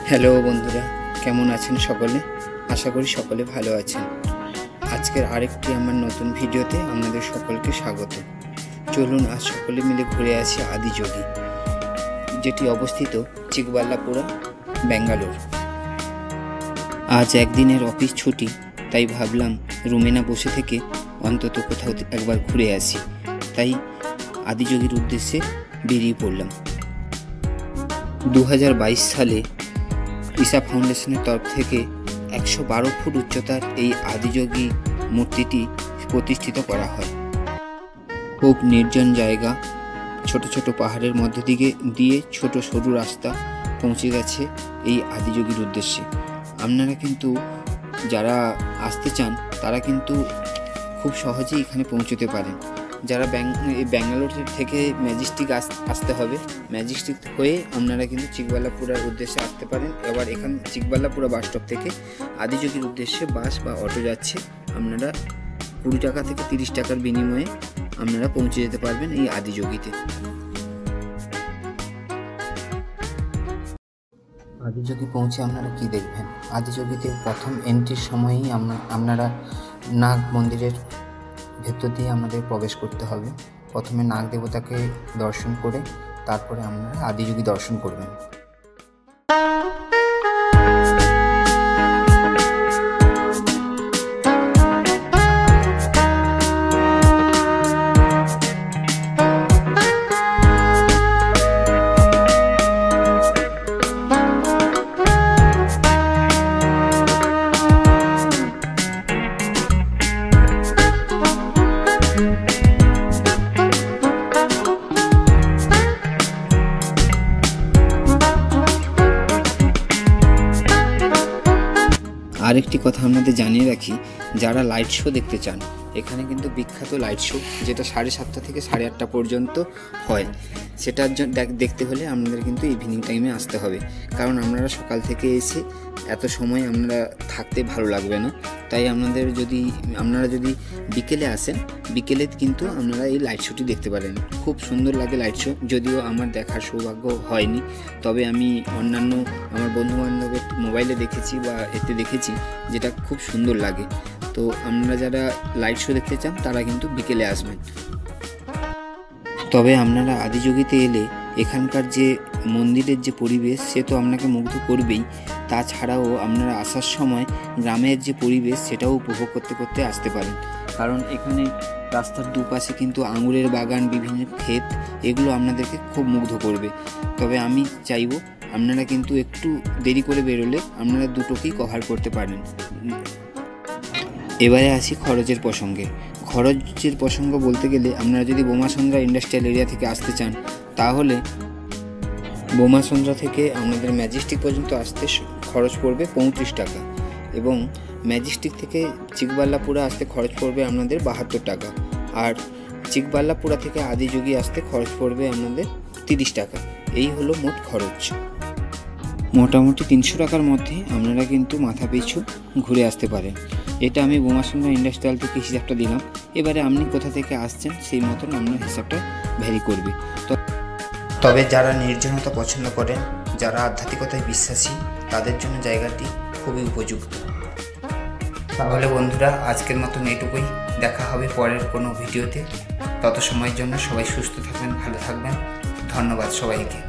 Hello বন্ধুরা, কেমন আছেন সকলে? আশা করি সকলে ভালো আছেন। আজকের আরেকটি আমার নতুন ভিডিওতে আপনাদের সকলকে স্বাগত। চলুন আজ সকলে মিলে ঘুরে আসি আদিযোগী, যেটি অবস্থিত চিকবাল্লাপুরা, ব্যাঙ্গালোর। আজ একদিনের অফিস ছুটি, তাই ভাবলাম রুমে না বসে থেকে অন্তত কোথাও একবার ঘুরে আসি। তাই আদিযোগীর উদ্দেশ্যে বেরিয়ে পড়লাম। 2022 সালে ঈশা ফাউন্ডেশনের তরফ থেকে 112 ফুট উচ্চতার এই আদিযোগী মূর্তিটি প্রতিষ্ঠিত করা হয়। খুব নির্জন জায়গা, ছোট ছোট পাহাড়ের মধ্য দিয়ে ছোট সরু রাস্তা পৌঁছে গেছে এই আদিযোগীর উদ্দেশ্যে। আপনারা কিন্তু যারা আসতে চান তারা কিন্তু খুব সহজেই এখানে পৌঁছতে পারেন। যারা ব্যাঙ্গালোর থেকে ম্যাজেস্টিক আসতে হবে, ম্যাজেস্টিক হয়ে আপনারা কিন্তু চিকবাল্লাপুরার উদ্দেশ্যে আসতে পারেন। এবার এখানে চিকবাল্লাপুরা বাস স্টপ থেকে আদিযোগীর উদ্দেশ্যে বাস বা অটো যাচ্ছে। আপনারা 20 টাকা থেকে 30 টাকার বিনিময়ে আপনারা পৌঁছে যেতে পারবেন এই আদিযোগীতে। আদিযোগী পৌঁছে আপনারা কি দেখবেন? আদিযোগীতে প্রথম এন্ট্রির সময়ই আপনারা নাগ মন্দিরের ভেতর দিয়ে আমাদের প্রবেশ করতে হবে। প্রথমে নাগ দেবতাকে দর্শন করে তারপরে আপনারা আদিযোগী দর্শন করবেন। আরেকটি কথা আপনাদের জানিয়ে রাখি, যারা লাইট শো দেখতে চান, এখানে কিন্তু বিখ্যাত লাইট শো যেটা 7:30 থেকে 8:30 পর্যন্ত হয়, সেটার জন্য দেখতে হলে আপনাদের কিন্তু ইভিনিং টাইমে আসতে হবে। কারণ আপনারা সকাল থেকে এসে এত সময় আপনারা থাকতে ভালো লাগবে না। তাই আপনারা যদি বিকেলে আসেন, বিকেলে কিন্তু আপনারা এই লাইট শোটি দেখতে পারেন। খুব সুন্দর লাগে লাইট শো, যদিও আমার দেখার সৌভাগ্য হয়নি, তবে আমি অন্যান্য আমার বন্ধুবান্ধবের মোবাইলে দেখেছি বা এতে দেখেছি, যেটা খুব সুন্দর লাগে। তো আপনারা যারা লাইট শো দেখতে চান তারা কিন্তু বিকেলে আসবেন। তবে আপনারা আদিযোগীতে এলে এখানকার যে মন্দিরের যে পরিবেশ, সে তো আপনাকে মুগ্ধ করবেই। তাছাড়াও আপনারা আসার সময় গ্রামের যে পরিবেশ সেটাও উপভোগ করতে করতে আসতে পারেন। কারণ এখানে রাস্তার দুপাশে কিন্তু আঙুরের বাগান, বিভিন্ন ক্ষেত, এগুলো আপনাদেরকে খুব মুগ্ধ করবে। তবে আমি চাইবো আপনারা কিন্তু একটু দেরি করে বেরোলে আপনারা দুটোকেই কভার করতে পারেন। এবারে আসি খরচের প্রসঙ্গে। খরচের প্রসঙ্গ বলতে গেলে আপনারা যদি বোমাসন্দ্রা ইন্ডাস্ট্রিয়াল এরিয়া থেকে আসতে চান, তাহলে বোমাসন্দ্রা থেকে আমাদের ম্যাজেস্টিক পর্যন্ত আসতে খরচ পড়বে 35 টাকা, এবং ম্যাজেস্টিক থেকে চিকবাল্লাপুরা আসতে খরচ পড়বে আপনাদের 72 টাকা, আর চিকবাল্লাপুরা থেকে আদিযোগী আসতে খরচ পড়বে আপনাদের 30 টাকা। এই হলো মোট খরচ। মোটামুটি 300 টাকার মধ্যে আপনারা কিন্তু মাথা পিছু ঘুরে আসতে পারেন। এটা আমি বোমাসন্দ্রা ইন্ডাস্ট্রিয়াল থেকে হিসাবটা দিলাম। এবারে আপনি কোথা থেকে আসছেন সেই মতন আপনার হিসাবটা ভ্যারি করবে। তবে যারা নির্জনতা পছন্দ করেন, যারা আধ্যাত্মিকতায় বিশ্বাসী, তাদের জন্য জায়গাটি খুবই উপযুক্ত। তাহলে বন্ধুরা, আজকের মতন এইটুকুই। দেখা হবে পরের কোনো ভিডিওতে। তত সময়ের জন্য সবাই সুস্থ থাকবেন, ভালো থাকবেন। ধন্যবাদ সবাইকে।